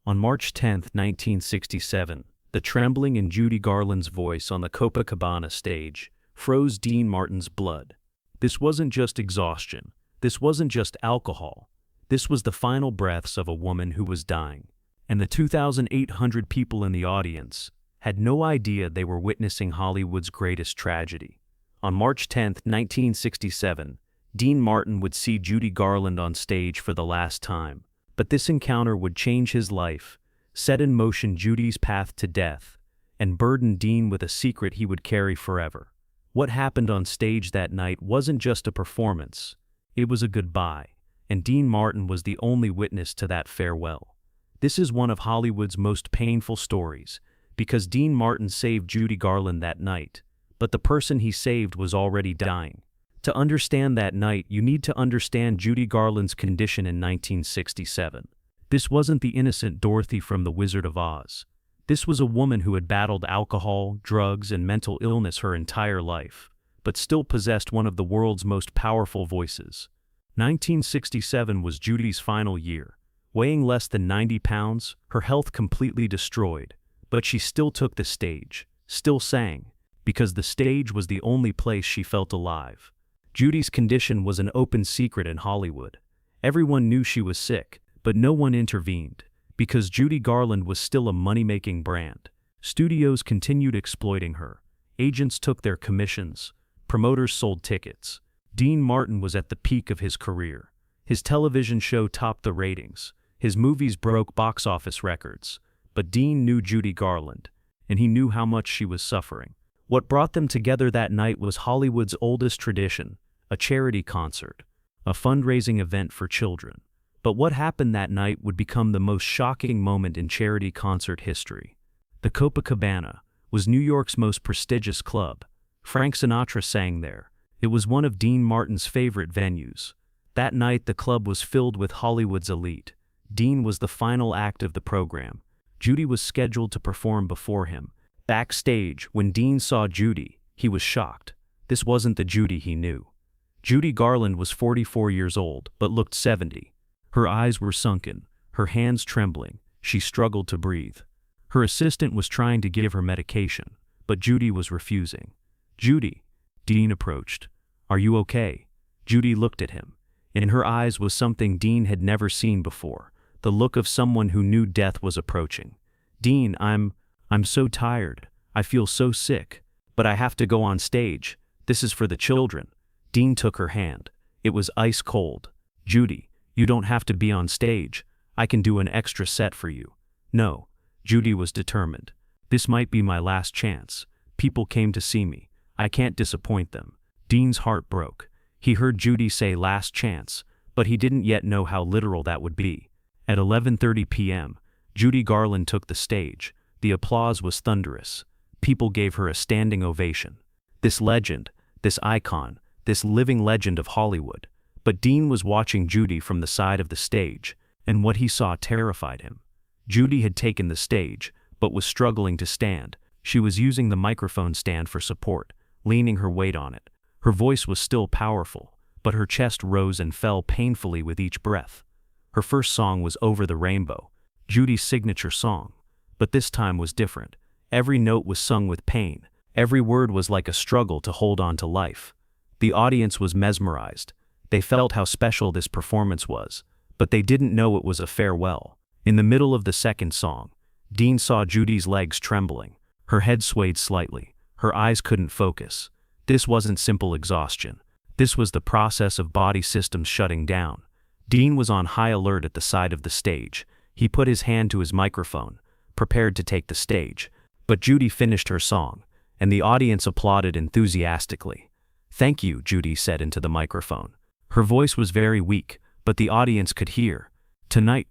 On March 10, 1967, the trembling in Judy Garland's voice on the Copacabana stage froze Dean Martin's blood. This wasn't just exhaustion. This wasn't just alcohol. This was the final breaths of a woman who was dying. And the 2,800 people in the audience had no idea they were witnessing Hollywood's greatest tragedy. On March 10, 1967, Dean Martin would see Judy Garland on stage for the last time. But this encounter would change his life, set in motion Judy's path to death, and burden Dean with a secret he would carry forever. What happened on stage that night wasn't just a performance. It was a goodbye, and Dean Martin was the only witness to that farewell. This is one of Hollywood's most painful stories, because Dean Martin saved Judy Garland that night, but the person he saved was already dying. To understand that night, you need to understand Judy Garland's condition in 1967. This wasn't the innocent Dorothy from The Wizard of Oz. This was a woman who had battled alcohol, drugs, and mental illness her entire life, but still possessed one of the world's most powerful voices. 1967 was Judy's final year. Weighing less than 90 pounds, her health completely destroyed, but she still took the stage, still sang, because the stage was the only place she felt alive. Judy's condition was an open secret in Hollywood. Everyone knew she was sick, but no one intervened, because Judy Garland was still a money-making brand. Studios continued exploiting her. Agents took their commissions. Promoters sold tickets. Dean Martin was at the peak of his career. His television show topped the ratings. His movies broke box office records. But Dean knew Judy Garland, and he knew how much she was suffering. What brought them together that night was Hollywood's oldest tradition, a charity concert, a fundraising event for children. But what happened that night would become the most shocking moment in charity concert history. The Copacabana was New York's most prestigious club. Frank Sinatra sang there. It was one of Dean Martin's favorite venues. That night, the club was filled with Hollywood's elite. Dean was the final act of the program. Judy was scheduled to perform before him. Backstage, when Dean saw Judy, he was shocked. This wasn't the Judy he knew. Judy Garland was 44 years old, but looked 70. Her eyes were sunken, her hands trembling. She struggled to breathe. Her assistant was trying to give her medication, but Judy was refusing. "Judy," Dean approached. "Are you okay?" Judy looked at him. In her eyes was something Dean had never seen before, the look of someone who knew death was approaching. "Dean, I'm so tired. I feel so sick. But I have to go on stage. This is for the children." Dean took her hand. It was ice cold. "Judy, you don't have to be on stage. I can do an extra set for you." "No." Judy was determined. "This might be my last chance. People came to see me. I can't disappoint them." Dean's heart broke. He heard Judy say last chance, but he didn't yet know how literal that would be. At 11:30 p.m., Judy Garland took the stage. The applause was thunderous. People gave her a standing ovation. This legend, this icon, this living legend of Hollywood. But Dean was watching Judy from the side of the stage, and what he saw terrified him. Judy had taken the stage, but was struggling to stand. She was using the microphone stand for support, leaning her weight on it. Her voice was still powerful, but her chest rose and fell painfully with each breath. Her first song was "Over the Rainbow," Judy's signature song. But this time was different. Every note was sung with pain. Every word was like a struggle to hold on to life. The audience was mesmerized. They felt how special this performance was, but they didn't know it was a farewell. In the middle of the second song, Dean saw Judy's legs trembling. Her head swayed slightly. Her eyes couldn't focus. This wasn't simple exhaustion. This was the process of body systems shutting down. Dean was on high alert at the side of the stage. He put his hand to his microphone, prepared to take the stage. But Judy finished her song, and the audience applauded enthusiastically. "Thank you," Judy said into the microphone. Her voice was very weak, but the audience could hear. Tonight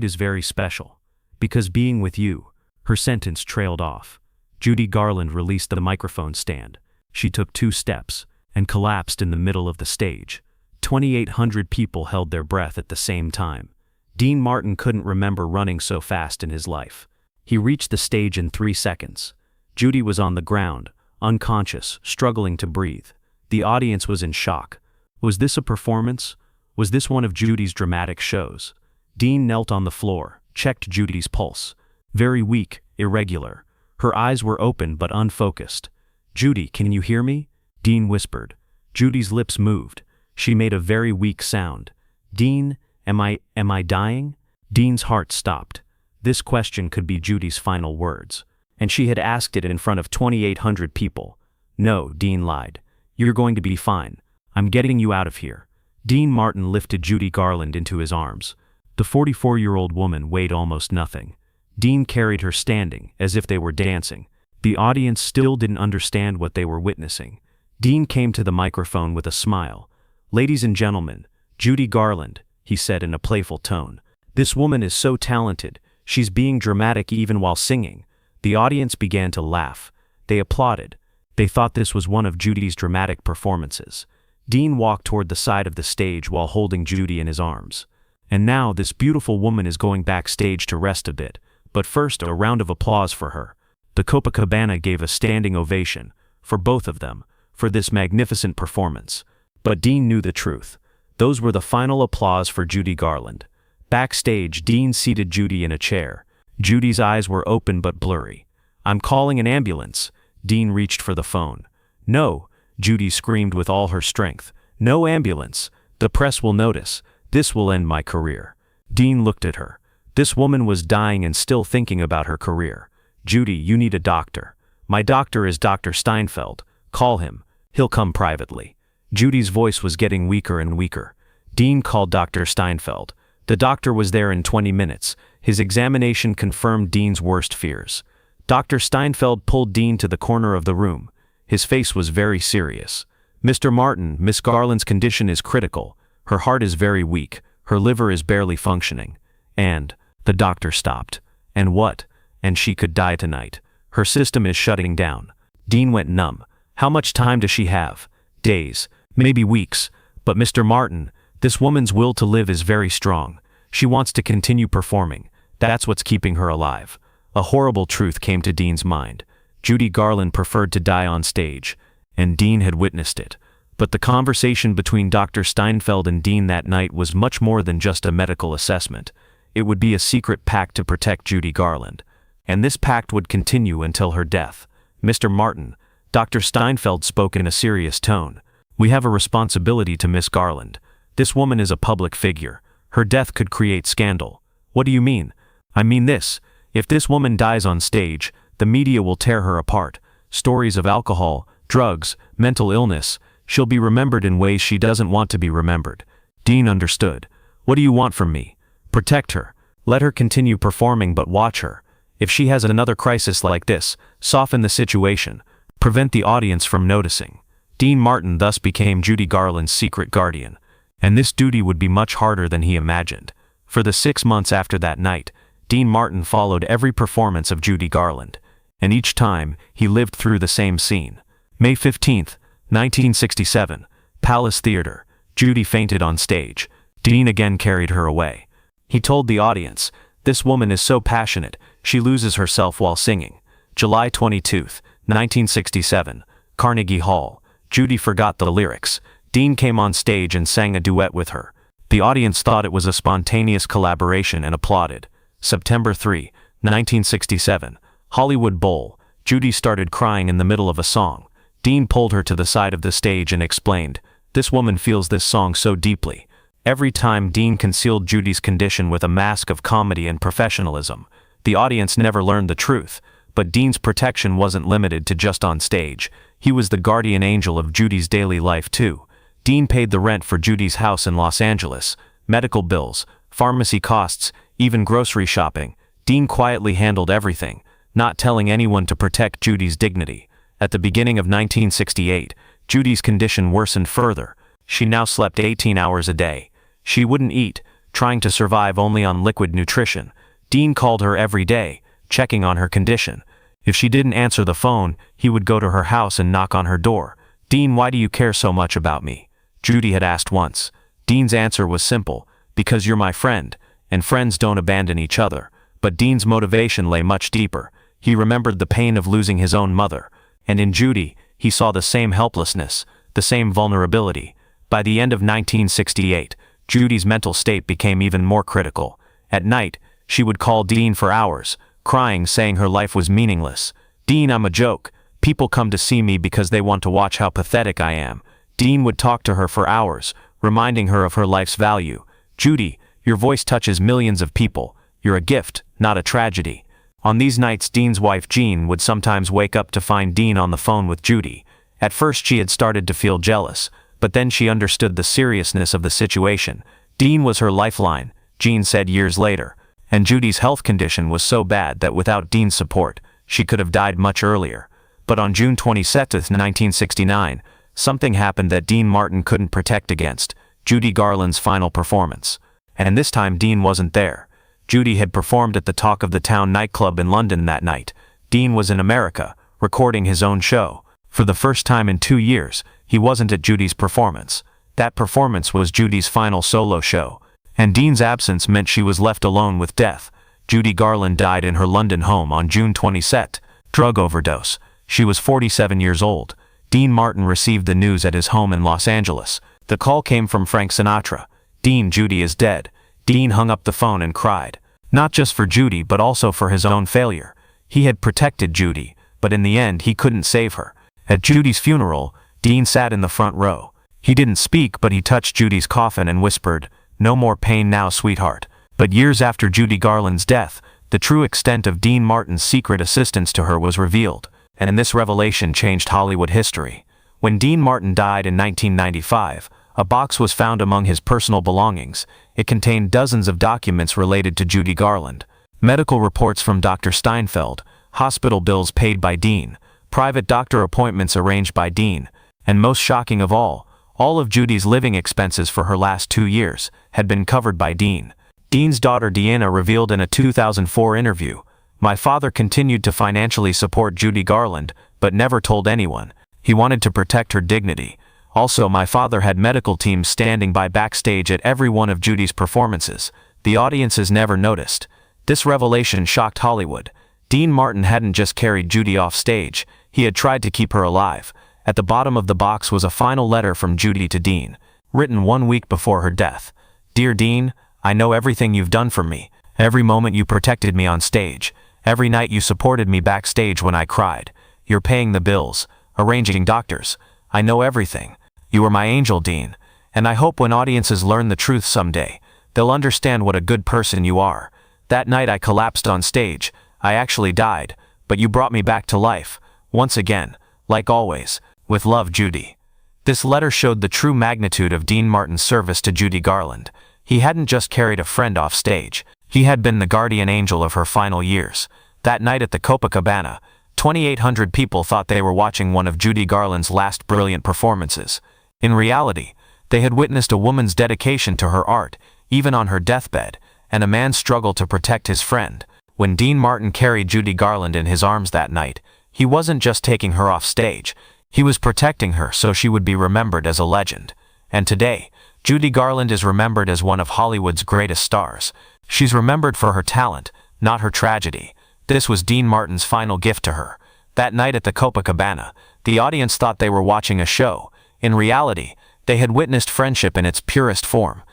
is very special. Because being with you." Her sentence trailed off. Judy Garland released the microphone stand. She took 2 steps and collapsed in the middle of the stage. 2,800 people held their breath at the same time. Dean Martin couldn't remember running so fast in his life. He reached the stage in 3 seconds. Judy was on the ground, unconscious, struggling to breathe. The audience was in shock. Was this a performance? Was this one of Judy's dramatic shows? Dean knelt on the floor, checked Judy's pulse. Very weak, irregular. Her eyes were open but unfocused. "Judy, can you hear me?" Dean whispered. Judy's lips moved. She made a very weak sound. "Dean, am I dying?" Dean's heart stopped. This question could be Judy's final words. And she had asked it in front of 2,800 people. "No," Dean lied. "You're going to be fine. I'm getting you out of here." Dean Martin lifted Judy Garland into his arms. The 44-year-old woman weighed almost nothing. Dean carried her standing, as if they were dancing. The audience still didn't understand what they were witnessing. Dean came to the microphone with a smile. "Ladies and gentlemen, Judy Garland," he said in a playful tone. "This woman is so talented. She's being dramatic even while singing." The audience began to laugh. They applauded. They thought this was one of Judy's dramatic performances. Dean walked toward the side of the stage while holding Judy in his arms. "And now this beautiful woman is going backstage to rest a bit. But first, a round of applause for her." The Copacabana gave a standing ovation, for both of them, for this magnificent performance. But Dean knew the truth. Those were the final applause for Judy Garland. Backstage, Dean seated Judy in a chair. Judy's eyes were open but blurry. "I'm calling an ambulance." Dean reached for the phone. "No," Judy screamed with all her strength. "No ambulance. The press will notice. This will end my career." Dean looked at her. This woman was dying and still thinking about her career. "Judy, you need a doctor." "My doctor is Dr. Steinfeld. Call him. He'll come privately." Judy's voice was getting weaker and weaker. Dean called Dr. Steinfeld. The doctor was there in 20 minutes. His examination confirmed Dean's worst fears. Dr. Steinfeld pulled Dean to the corner of the room. His face was very serious. "Mr. Martin, Miss Garland's condition is critical. Her heart is very weak. Her liver is barely functioning. And..." The doctor stopped. "And what?" "And she could die tonight. Her system is shutting down." Dean went numb. "How much time does she have?" "Days. Maybe weeks. But Mr. Martin, this woman's will to live is very strong. She wants to continue performing. That's what's keeping her alive." A horrible truth came to Dean's mind. Judy Garland preferred to die on stage, and Dean had witnessed it. But the conversation between Dr. Steinfeld and Dean that night was much more than just a medical assessment. It would be a secret pact to protect Judy Garland. And this pact would continue until her death. "Mr. Martin," Dr. Steinfeld spoke in a serious tone. "We have a responsibility to Miss Garland. This woman is a public figure. Her death could create scandal." "What do you mean?" "I mean this. If this woman dies on stage, the media will tear her apart. Stories of alcohol, drugs, mental illness. She'll be remembered in ways she doesn't want to be remembered." Dean understood. "What do you want from me?" "Protect her. Let her continue performing, but watch her. If she has another crisis like this, soften the situation. Prevent the audience from noticing." Dean Martin thus became Judy Garland's secret guardian. And this duty would be much harder than he imagined. For the 6 months after that night, Dean Martin followed every performance of Judy Garland. And each time, he lived through the same scene. May 15, 1967, Palace Theater. Judy fainted on stage. Dean again carried her away. He told the audience, "This woman is so passionate, she loses herself while singing." July 22, 1967, Carnegie Hall. Judy forgot the lyrics. Dean came on stage and sang a duet with her. The audience thought it was a spontaneous collaboration and applauded. September 3, 1967, Hollywood Bowl. Judy started crying in the middle of a song. Dean pulled her to the side of the stage and explained, "This woman feels this song so deeply." Every time Dean concealed Judy's condition with a mask of comedy and professionalism. The audience never learned the truth, but Dean's protection wasn't limited to just on stage. He was the guardian angel of Judy's daily life too. Dean paid the rent for Judy's house in Los Angeles, medical bills, pharmacy costs, even grocery shopping. Dean quietly handled everything, not telling anyone to protect Judy's dignity. At the beginning of 1968, Judy's condition worsened further. She now slept 18 hours a day. She wouldn't eat, trying to survive only on liquid nutrition. Dean called her every day, checking on her condition. If she didn't answer the phone, he would go to her house and knock on her door. "Dean, why do you care so much about me?" Judy had asked once. Dean's answer was simple, "Because you're my friend, and friends don't abandon each other." But Dean's motivation lay much deeper. He remembered the pain of losing his own mother. And in Judy, he saw the same helplessness, the same vulnerability. By the end of 1968, Judy's mental state became even more critical. At night, She would call Dean for hours, crying, saying her life was meaningless. "Dean, I'm a joke. People come to see me because they want to watch how pathetic I am." Dean would talk to her for hours, reminding her of her life's value. "Judy, your voice touches millions of people. You're a gift, not a tragedy." On these nights, Dean's wife Jean would sometimes wake up to find Dean on the phone with Judy. At first she had started to feel jealous, but then she understood the seriousness of the situation. Dean was her lifeline, Jean said years later, and Judy's health condition was so bad that without Dean's support, she could have died much earlier. But on June 27, 1969, something happened that Dean Martin couldn't protect against: Judy Garland's final performance. And this time Dean wasn't there. Judy had performed at the Talk of the Town nightclub in London that night. Dean was in America, recording his own show. For the first time in 2 years, he wasn't at Judy's performance. That performance was Judy's final solo show, and Dean's absence meant she was left alone with death. Judy Garland died in her London home on June 22, drug overdose. She was 47 years old. Dean Martin received the news at his home in Los Angeles. The call came from Frank Sinatra. "Dean, Judy is dead." Dean hung up the phone and cried. Not just for Judy but also for his own failure. He had protected Judy, but in the end he couldn't save her. At Judy's funeral, Dean sat in the front row. He didn't speak, but he touched Judy's coffin and whispered, "No more pain now, sweetheart." But years after Judy Garland's death, the true extent of Dean Martin's secret assistance to her was revealed, and this revelation changed Hollywood history. When Dean Martin died in 1995, a box was found among his personal belongings. It contained dozens of documents related to Judy Garland. Medical reports from Dr. Steinfeld, hospital bills paid by Dean, private doctor appointments arranged by Dean, and most shocking of all of Judy's living expenses for her last 2 years had been covered by Dean. Dean's daughter Deanna revealed in a 2004 interview, "My father continued to financially support Judy Garland, but never told anyone. He wanted to protect her dignity. Also, my father had medical teams standing by backstage at every one of Judy's performances. The audiences never noticed." This revelation shocked Hollywood. Dean Martin hadn't just carried Judy off stage, he had tried to keep her alive. At the bottom of the box was a final letter from Judy to Dean, written 1 week before her death. "Dear Dean, I know everything you've done for me. Every moment you protected me on stage. Every night you supported me backstage when I cried. You're paying the bills, arranging doctors. I know everything. You were my angel, Dean. And I hope when audiences learn the truth someday, they'll understand what a good person you are. That night I collapsed on stage. I actually died, but you brought me back to life. Once again, like always. With love, Judy." This letter showed the true magnitude of Dean Martin's service to Judy Garland. He hadn't just carried a friend off stage. He had been the guardian angel of her final years. That night at the Copacabana, 2,800 people thought they were watching one of Judy Garland's last brilliant performances. In reality, they had witnessed a woman's dedication to her art, even on her deathbed, and a man's struggle to protect his friend. When Dean Martin carried Judy Garland in his arms that night, he wasn't just taking her off stage. He was protecting her so she would be remembered as a legend. And today, Judy Garland is remembered as one of Hollywood's greatest stars. She's remembered for her talent, not her tragedy. This was Dean Martin's final gift to her. That night at the Copacabana, the audience thought they were watching a show. In reality, they had witnessed friendship in its purest form.